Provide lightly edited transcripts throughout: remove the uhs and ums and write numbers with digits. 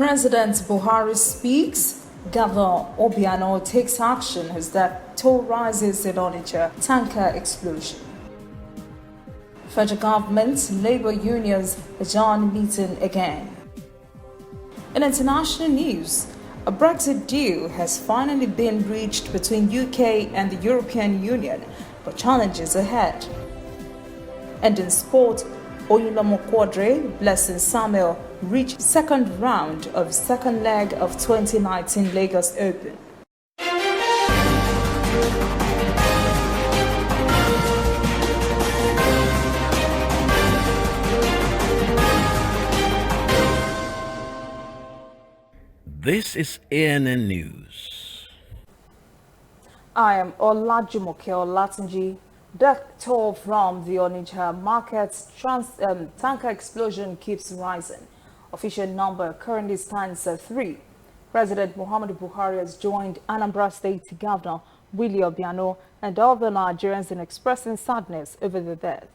President Buhari speaks. Governor Obiano takes action as that toll rises in Onitsha. Tanker explosion. Federal government, labor unions adjourn meeting again. In international news, a Brexit deal has finally been reached between UK and the European Union, but challenges ahead. And in sport, Oyinlomo Quadri, Blessing Samuel reached second round of second leg of 2019 Lagos Open. This is ANN News. I am Olajumoke Olatunji. The toll from the Onitsha market's tanker explosion keeps rising. Official number currently stands at 3. President Muhammadu Buhari has joined Anambra State Governor Willie Obiano and other Nigerians in expressing sadness over the death.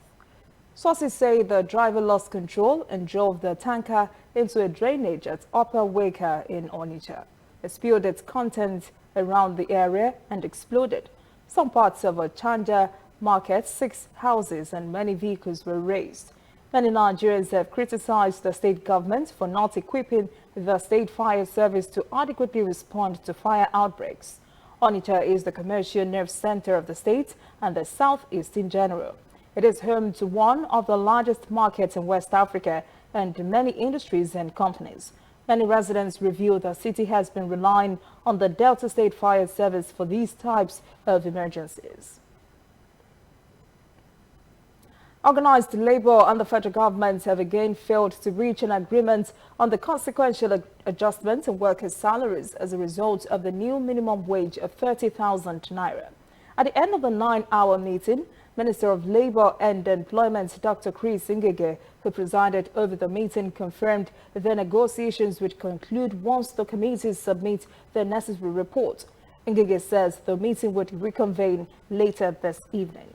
Sources say the driver lost control and drove the tanker into a drainage at Upper Weka in Onitsha. It spilled its contents around the area and exploded. Some parts of a Chanja market, 6 houses and many vehicles were razed. Many Nigerians have criticized the state government for not equipping the state fire service to adequately respond to fire outbreaks. Onitsha is the commercial nerve center of the state and the southeast in general. It is home to one of the largest markets in West Africa and many industries and companies. Many residents reveal the city has been relying on the Delta State Fire Service for these types of emergencies. Organized labor and the federal government have again failed to reach an agreement on the consequential adjustment in workers' salaries as a result of the new minimum wage of 30,000 naira. At the end of the 9-hour meeting, Minister of Labor and Employment Dr. Chris Ngige, who presided over the meeting, confirmed the negotiations would conclude once the committees submit their necessary report. Ngige says the meeting would reconvene later this evening.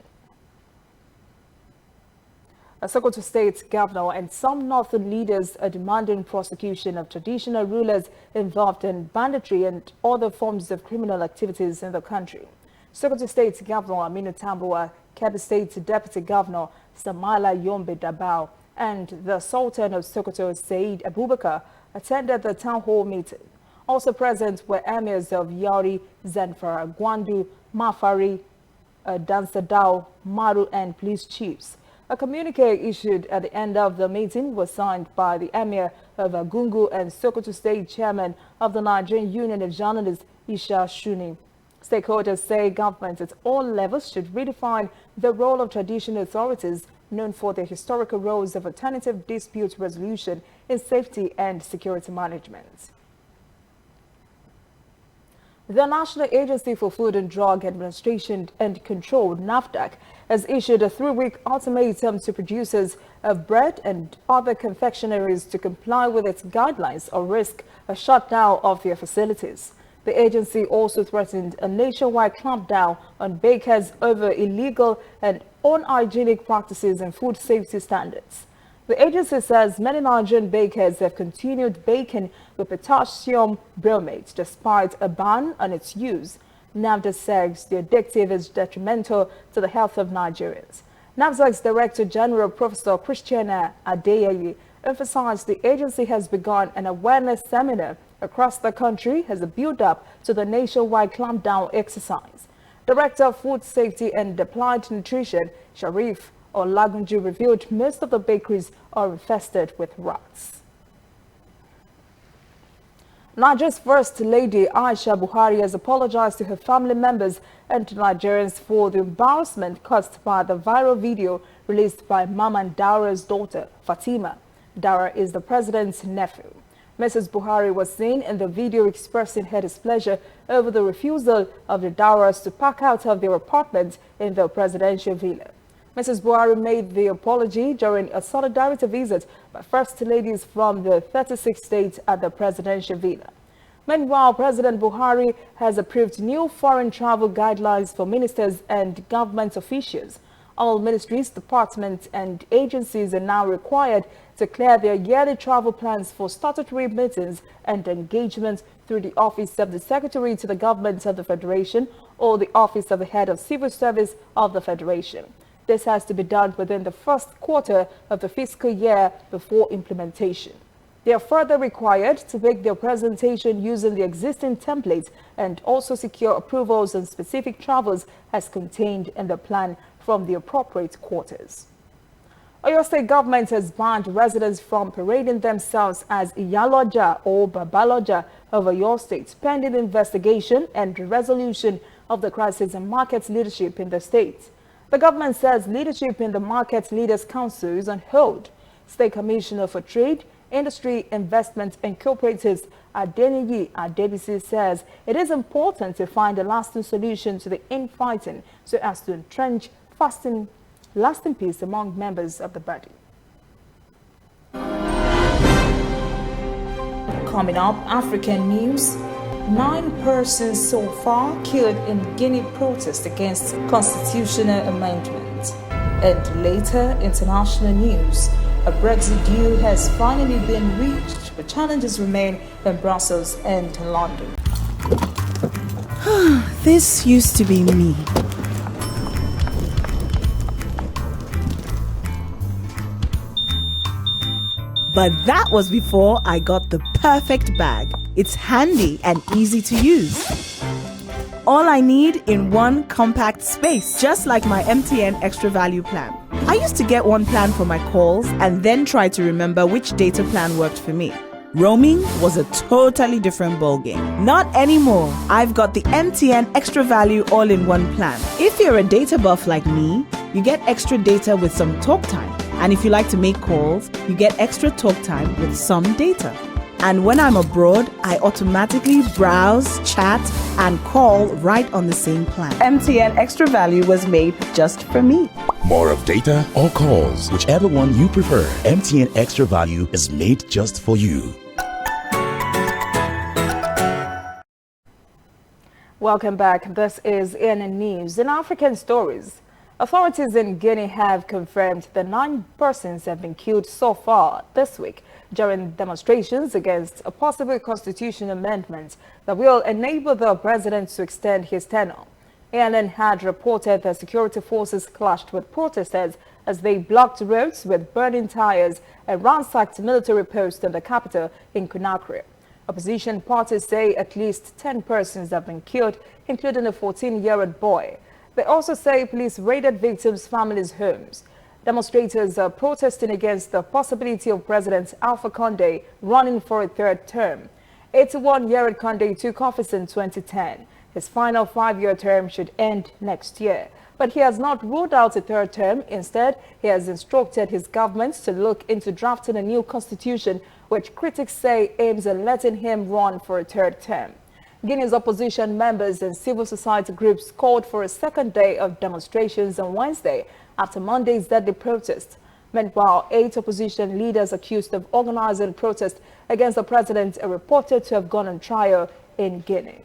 A Sokoto State governor and some northern leaders are demanding prosecution of traditional rulers involved in banditry and other forms of criminal activities in the country. Sokoto State Governor Aminu Tambuwa, Kebbi State Deputy Governor Samaila Yombe Dabao, and the Sultan of Sokoto, Said Abubakar, attended the town hall meeting. Also present were emirs of Yauri, Zanfara, Gwandu, Mafari, Dansadao, Maru, and police chiefs. A communique issued at the end of the meeting was signed by the Emir of Agungu and Sokoto State Chairman of the Nigerian Union of Journalists, Isha Shuni. Stakeholders say government at all levels should redefine the role of traditional authorities known for their historical roles of alternative dispute resolution in safety and security management. The National Agency for Food and Drug Administration and Control, NAFDAC, has issued a 3-week ultimatum to producers of bread and other confectionaries to comply with its guidelines or risk a shutdown of their facilities. The agency also threatened a nationwide clampdown on bakers over illegal and unhygienic practices and food safety standards. The agency says many Nigerian bakers have continued baking with potassium bromate despite a ban on its use. NAFDAC says the addictive is detrimental to the health of Nigerians. NAFDAC's Director General Professor Christiana Adeyeye emphasized the agency has begun an awareness seminar across the country as a build-up to the nationwide clampdown exercise. Director of Food Safety and Applied Nutrition, Sharif Olagunju, revealed most of the bakeries are infested with rats. Nigeria's First Lady Aisha Buhari has apologized to her family members and to Nigerians for the embarrassment caused by the viral video released by Maman Daura's daughter, Fatima. Daura is the president's nephew. Mrs. Buhari was seen in the video expressing her displeasure over the refusal of the Dauras to pack out of their apartment in the presidential villa. Mrs. Buhari made the apology during a solidarity visit by First Ladies from the 36 states at the presidential villa. Meanwhile, President Buhari has approved new foreign travel guidelines for ministers and government officials. All ministries, departments and agencies are now required to clear their yearly travel plans for statutory meetings and engagements through the Office of the Secretary to the Government of the Federation or the Office of the Head of Civil Service of the Federation. This has to be done within the first quarter of the fiscal year before implementation. They are further required to make their presentation using the existing templates and also secure approvals on specific travels as contained in the plan from the appropriate quarters. Oyo State government has banned residents from parading themselves as Iyaloja or Babaloja of Oyo State pending investigation and resolution of the crisis in market leadership in the state. The government says leadership in the Market Leaders Council is on hold. State Commissioner for Trade, Industry, Investment and Cooperatives Adeniyi Adebisi says it is important to find a lasting solution to the infighting so as to entrench lasting peace among members of the body. Coming up, African news. 9 persons so far killed in Guinea Protests against constitutional amendment. And later, international news. A Brexit deal has finally been reached, but challenges remain in Brussels and London. This used to be me. But that was before I got the perfect bag. It's handy and easy to use. All I need in one compact space, just like my MTN Extra Value plan. I used to get one plan for my calls and then try to remember which data plan worked for me. Roaming was a totally different ballgame. Not anymore. I've got the MTN Extra Value all-in-one plan. If you're a data buff like me, you get extra data with some talk time. And if you like to make calls, you get extra talk time with some data. And when I'm abroad, I automatically browse, chat, and call right on the same plan. MTN Extra Value was made just for me. More of data or calls, whichever one you prefer. MTN Extra Value is made just for you. Welcome back. This is CNN News. In African stories, authorities in Guinea have confirmed that 9 persons have been killed so far this week during demonstrations against a possible constitutional amendment that will enable the president to extend his tenure. ANN had reported that security forces clashed with protesters as they blocked roads with burning tires and ransacked military posts in the capital in Conakry. Opposition parties say at least 10 persons have been killed, including a 14-year-old boy. They also say police raided victims' families' homes. Demonstrators are protesting against the possibility of President Alpha Condé running for a 3rd term. 81-year-old Condé took office in 2010. His final 5-year term should end next year. But he has not ruled out a 3rd term. Instead, he has instructed his government to look into drafting a new constitution, which critics say aims at letting him run for a 3rd term. Guinea's opposition members and civil society groups called for a 2nd day of demonstrations on Wednesday after Monday's deadly protest. Meanwhile, 8 opposition leaders accused of organizing protests against the president are reported to have gone on trial in Guinea.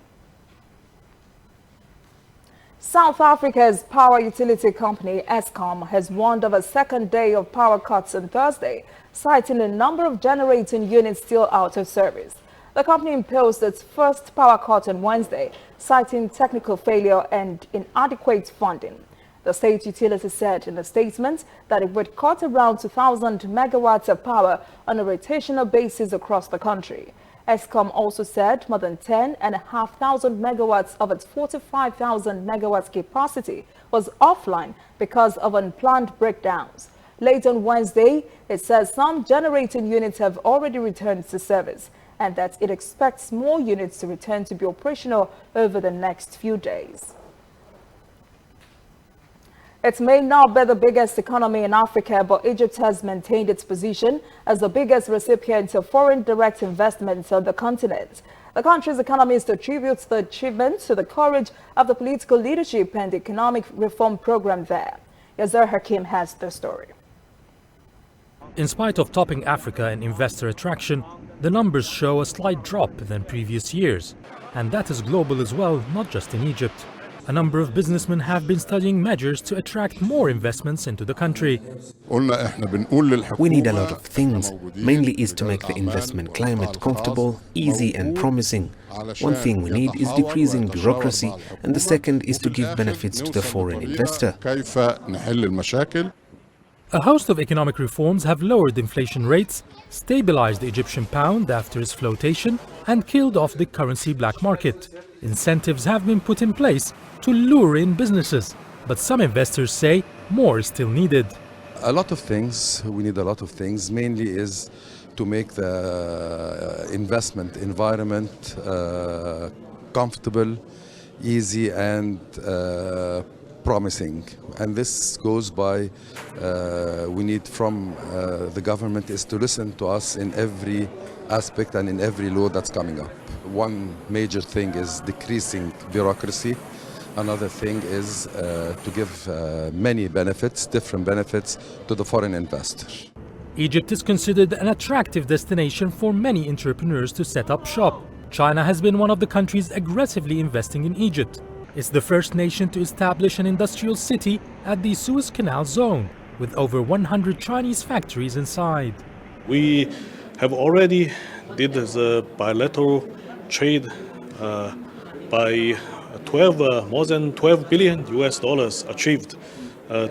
South Africa's power utility company, Eskom, has warned of a 2nd day of power cuts on Thursday, citing a number of generating units still out of service. The company imposed its first power cut on Wednesday, citing technical failure and inadequate funding. The state utility said in a statement that it would cut around 2,000 megawatts of power on a rotational basis across the country. Eskom also said more than 10,500 megawatts of its 45,000 megawatts capacity was offline because of unplanned breakdowns. Late on Wednesday, it says some generating units have already returned to service and that it expects more units to return to be operational over the next few days. It may not be the biggest economy in Africa, but Egypt has maintained its position as the biggest recipient of foreign direct investments on the continent. The country's economist attributes the achievement to the courage of the political leadership and the economic reform program there. Yazar Hakim has the story. In spite of topping Africa in investor attraction, the numbers show a slight drop than previous years. And that is global as well, not just in Egypt. A number of businessmen have been studying measures to attract more investments into the country. We need a lot of things. Mainly is to make the investment climate comfortable, easy and promising. One thing we need is decreasing bureaucracy, and the second is to give benefits to the foreign investor. A host of economic reforms have lowered inflation rates, stabilized the Egyptian pound after its flotation, and killed off the currency black market. Incentives have been put in place to lure in businesses, but some investors say more is still needed. A lot of things, we need a lot of things, mainly is to make the investment environment comfortable, easy and promising. And this goes by, we need from the government is to listen to us in every aspect and in every law that's coming up. One major thing is decreasing bureaucracy. Another thing is to give many benefits, different benefits to the foreign investor. Egypt is considered an attractive destination for many entrepreneurs to set up shop. China has been one of the countries aggressively investing in Egypt. It's the first nation to establish an industrial city at the Suez Canal zone, with over 100 Chinese factories inside. We have already did the bilateral trade by more than 12 billion US dollars achieved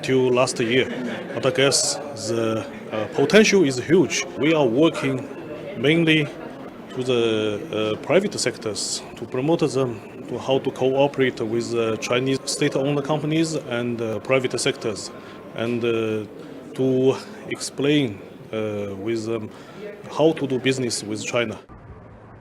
till last year. But I guess the potential is huge. We are working mainly to the private sectors to promote them to how to cooperate with Chinese state-owned companies and private sectors, and to explain with them how to do business with China.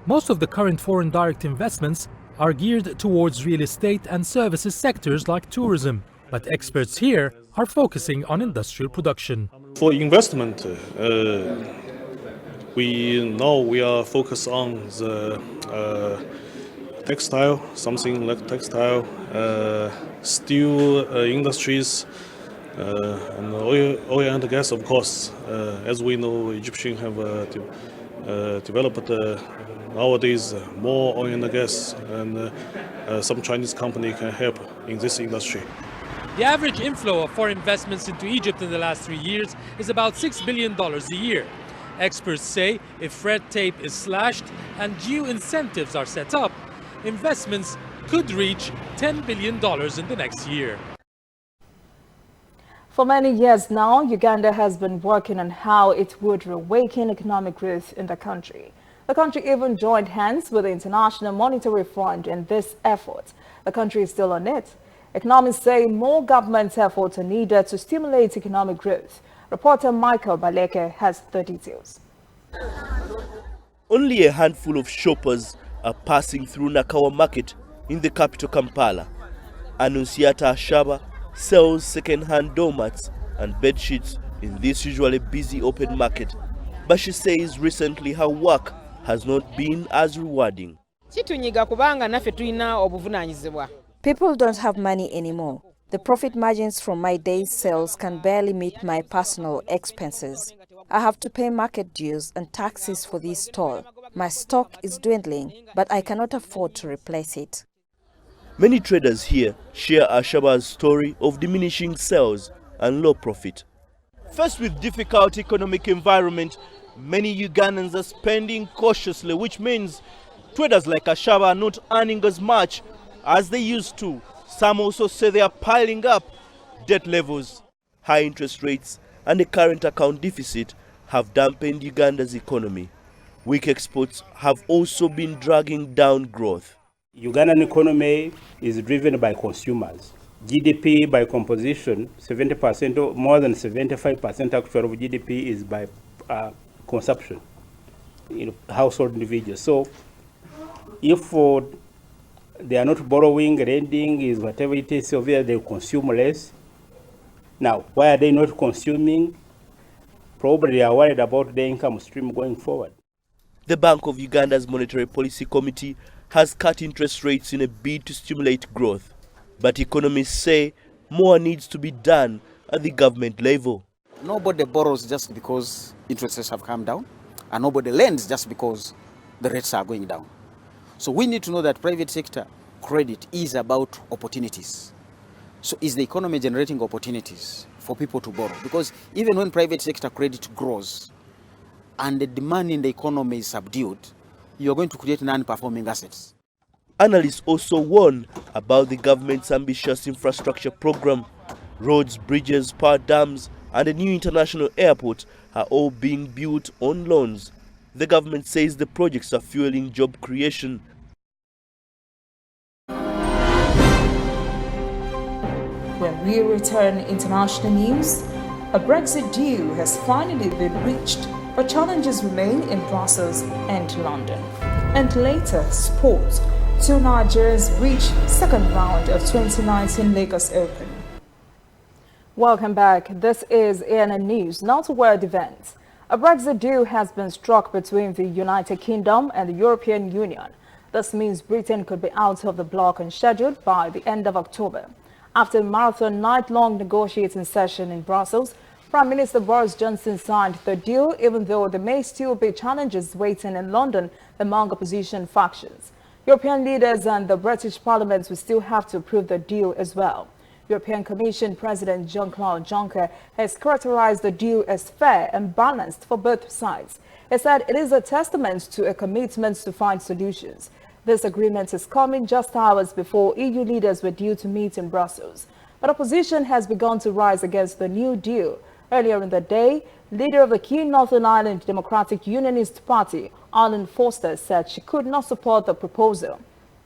Most of the current foreign direct investments are geared towards real estate and services sectors like tourism, but experts here are focusing on industrial production. For investment, we are focused on the textile, something like textile, steel industries, and oil and gas, of course. As we know, Egyptians have developed nowadays more oil and gas, and some Chinese company can help in this industry. The average inflow of foreign investments into Egypt in the last 3 years is about $6 billion a year. Experts say if red tape is slashed and due incentives are set up, investments could reach $10 billion in the next year. For many years now, Uganda has been working on how it would reawaken economic growth in the country. The country even joined hands with the International Monetary Fund in this effort. The country is still on it. Economists say more government efforts are needed to stimulate economic growth. Reporter Michael Baleke has the details. Only a handful of shoppers are passing through Nakawa Market in the capital Kampala. Annunciata Ashaba sells second-hand doormats and bedsheets in this usually busy open market. But she says recently her work has not been as rewarding. People don't have money anymore. The profit margins from my day's sales can barely meet my personal expenses. I have to pay market dues and taxes for this stall. My stock is dwindling, but I cannot afford to replace it. Many traders here share Ashaba's story of diminishing sales and low profit. Faced with difficult economic environment, many Ugandans are spending cautiously, which means traders like Ashaba are not earning as much as they used to. Some also say they are piling up. Debt levels, high interest rates and a current account deficit have dampened Uganda's economy. Weak exports have also been dragging down growth. Ugandan economy is driven by consumers. GDP by composition, 70% or more than 75% actually of GDP is by consumption, household individuals. So if they are not borrowing, lending is whatever it is, so they consume less. Now, why are they not consuming? Probably they are worried about the income stream going forward. The Bank of Uganda's Monetary Policy Committee has cut interest rates in a bid to stimulate growth. But economists say more needs to be done at the government level. Nobody borrows just because interest rates have come down, and nobody lends just because the rates are going down. So we need to know that private sector credit is about opportunities. So is the economy generating opportunities for people to borrow? Because even when private sector credit grows and the demand in the economy is subdued, you're going to create non-performing assets. Analysts also warn about the government's ambitious infrastructure program. Roads, bridges, power dams, and a new international airport are all being built on loans. The government says the projects are fueling job creation. When we return international news, a Brexit deal has finally been reached, but challenges remain in Brussels and London. And later, sports. Two Nigerians reach second round of 2019 Lagos Open. Welcome back. This is ANN News, not a world event. A Brexit deal has been struck between the United Kingdom and the European Union. This means Britain could be out of the bloc on schedule by the end of October. After a marathon night-long negotiating session in Brussels, Prime Minister Boris Johnson signed the deal, even though there may still be challenges waiting in London among opposition factions. European leaders and the British Parliament will still have to approve the deal as well. European Commission President Jean-Claude Juncker has characterized the deal as fair and balanced for both sides. He said it is a testament to a commitment to find solutions. This agreement is coming just hours before EU leaders were due to meet in Brussels. But opposition has begun to rise against the new deal. Earlier in the day, leader of the key Northern Ireland Democratic Unionist Party, Alan Foster, said she could not support the proposal.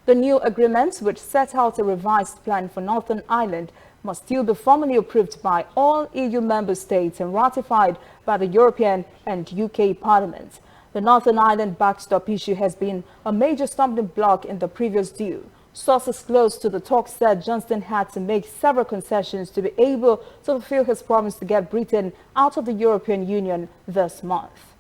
The new agreement, which set out a revised plan for Northern Ireland, must still be formally approved by all EU member states and ratified by the European and UK Parliament. The Northern Ireland backstop issue has been a major stumbling block in the previous deal. Sources close to the talks said Johnson had to make several concessions to be able to fulfill his promise to get Britain out of the European Union this month.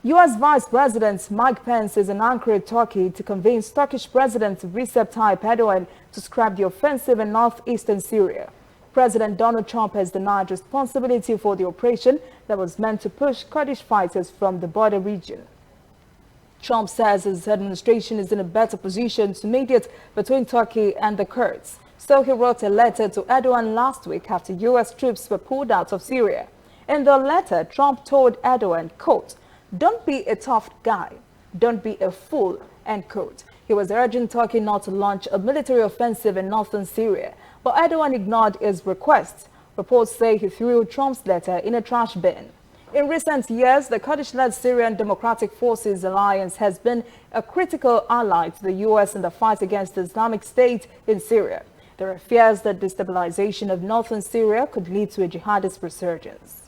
U.S. Vice President Mike Pence is in Ankara, Turkey, to convince Turkish President Recep Tayyip Erdogan to scrap the offensive in northeastern Syria. President Donald Trump has denied responsibility for the operation that was meant to push Kurdish fighters from the border region. Trump says his administration is in a better position to mediate between Turkey and the Kurds. So he wrote a letter to Erdogan last week after U.S. troops were pulled out of Syria. In the letter, Trump told Erdogan, quote, "Don't be a tough guy. Don't be a fool," end quote. He was urging Turkey not to launch a military offensive in northern Syria, but Erdogan ignored his request. Reports say he threw Trump's letter in a trash bin. In recent years, the Kurdish-led Syrian Democratic Forces Alliance has been a critical ally to the U.S. in the fight against the Islamic State in Syria. There are fears that destabilization of northern Syria could lead to a jihadist resurgence.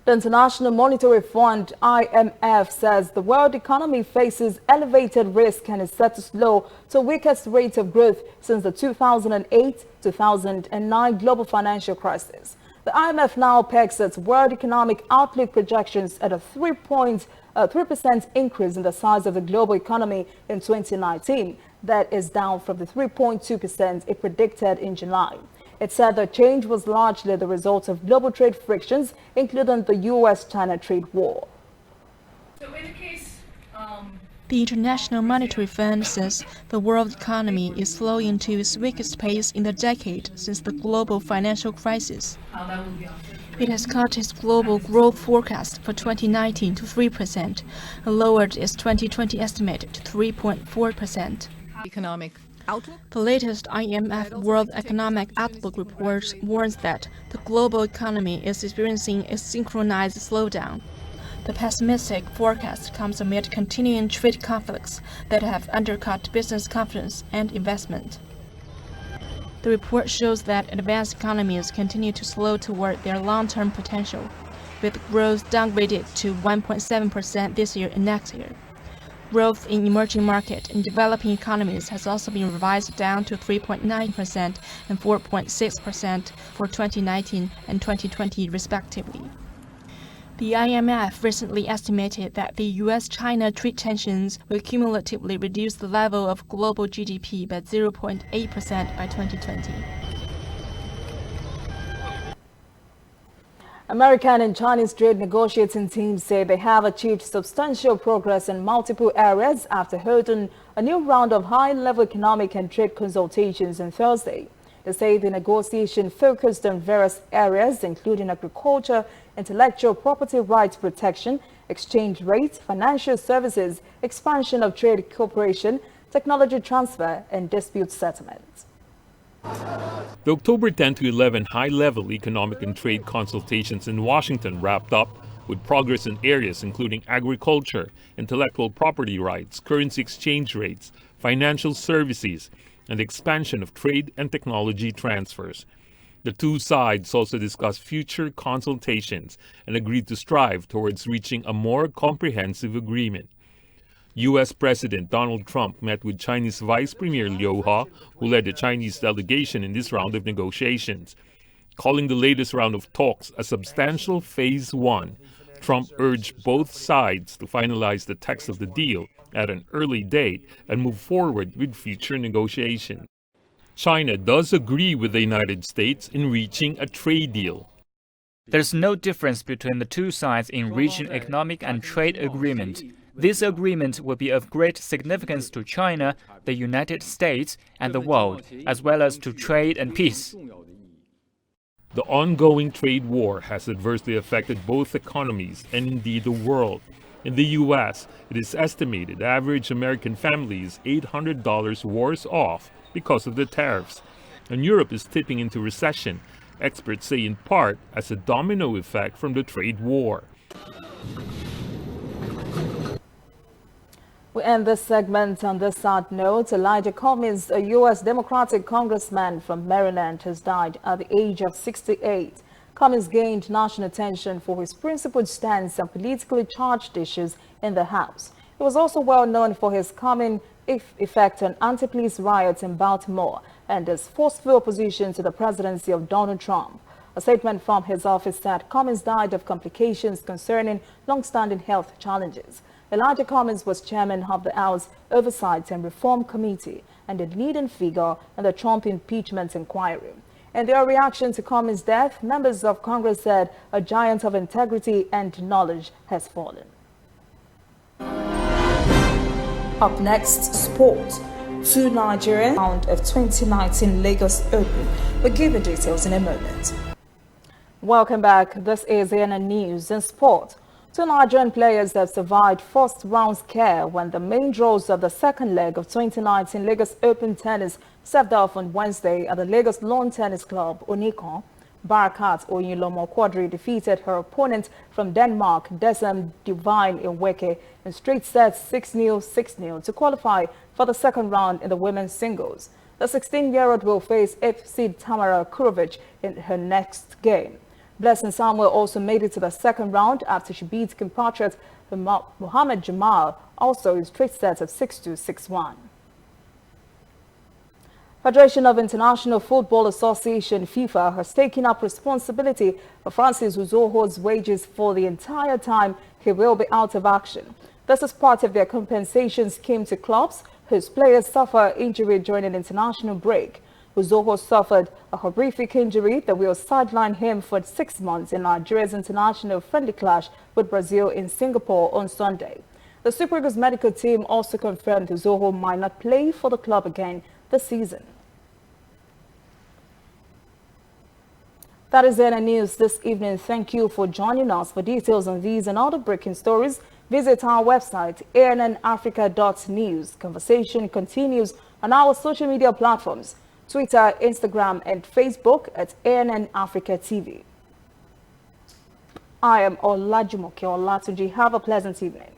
The International Monetary Fund, IMF, says the world economy faces elevated risk and is set to slow to weakest rate of growth since the 2008-2009 global financial crisis. The IMF now pegs its world economic outlook projections at a 3% increase in the size of the global economy in 2019. That is down from the 3.2% it predicted in July. It said the change was largely the result of global trade frictions, including the USChina Trade War. The International Monetary Fund says the world economy is slowing to its weakest pace in the decade since the global financial crisis. It has cut its global growth forecast for 2019 to 3% and lowered its 2020 estimate to 3.4%. The latest IMF World Economic Outlook report warns that the global economy is experiencing a synchronized slowdown. The pessimistic forecast comes amid continuing trade conflicts that have undercut business confidence and investment. The report shows that advanced economies continue to slow toward their long-term potential, with growth downgraded to 1.7% this year and next year. Growth in emerging market and developing economies has also been revised down to 3.9% and 4.6% for 2019 and 2020 respectively. The IMF recently estimated that the US-China trade tensions will cumulatively reduce the level of global GDP by 0.8% by 2020. American and Chinese trade negotiating teams say they have achieved substantial progress in multiple areas after holding a new round of high-level economic and trade consultations on Thursday. They say the negotiation focused on various areas, including agriculture, intellectual property rights protection, exchange rates, financial services, expansion of trade cooperation, technology transfer, and dispute settlement. The October 10 to 11 high-level economic and trade consultations in Washington wrapped up with progress in areas including agriculture, intellectual property rights, currency exchange rates, financial services, and expansion of trade and technology transfers. The two sides also discussed future consultations and agreed to strive towards reaching a more comprehensive agreement. U.S. President Donald Trump met with Chinese Vice Premier Liu He, who led the Chinese delegation in this round of negotiations. Calling the latest round of talks a substantial phase one, Trump urged both sides to finalize the text of the deal at an early date and move forward with future negotiations. China does agree with the United States in reaching a trade deal. There's no difference between the two sides in reaching economic and trade agreement. This agreement will be of great significance to China, the United States, and the world, as well as to trade and peace. The ongoing trade war has adversely affected both economies and indeed the world. In the U.S., it is estimated the average American family is $800 worse off because of the tariffs. And Europe is tipping into recession, experts say in part as a domino effect from the trade war. We end this segment on this sad note. Elijah Cummings, a U.S. Democratic congressman from Maryland, has died at the age of 68. Cummings gained national attention for his principled stance on politically charged issues in the House. He was also well known for his calming effect on anti-police riots in Baltimore and his forceful opposition to the presidency of Donald Trump. A statement from his office said Cummings died of complications concerning long-standing health challenges. Elijah Cummings was chairman of the House Oversight and Reform Committee and a leading figure in the Trump impeachment inquiry. In their reaction to Cummings' death, members of Congress said a giant of integrity and knowledge has fallen. Up next, sport. Two Nigerian round of 2019 Lagos Open. We'll give you details in a moment. Welcome back. This is ANN News in Sport. Two Nigerian players have survived first round scare when the main draws of the second leg of 2019 Lagos Open tennis served off on Wednesday at the Lagos Lawn Tennis Club, Onikon. Barakat Oyinlomo Quadri defeated her opponent from Denmark, Desem Divine Inweke, in straight sets 6-0, 6-0 to qualify for the second round in the women's singles. The 16-year-old will face 8th seed Tamara Kurovic in her next game. Blessing Samuel also made it to the second round after she beat compatriot Mohamed Jamal, also in straight sets of 6-2, 6-1. Federation of International Football Association FIFA has taken up responsibility for Francis Uzoho's wages for the entire time he will be out of action. This is part of their compensation scheme to clubs whose players suffer injury during an international break. Uzoho suffered a horrific injury that will sideline him for 6 months in Nigeria's international friendly clash with Brazil in Singapore on Sunday. The Super Eagles medical team also confirmed Uzoho might not play for the club again this season. That is ANN News this evening. Thank you for joining us. For details on these and other breaking stories, visit our website, annafrica.news. Conversation continues on our social media platforms, Twitter, Instagram, and Facebook at ANN Africa TV. I am Olajumoke Olatunji. Have a pleasant evening.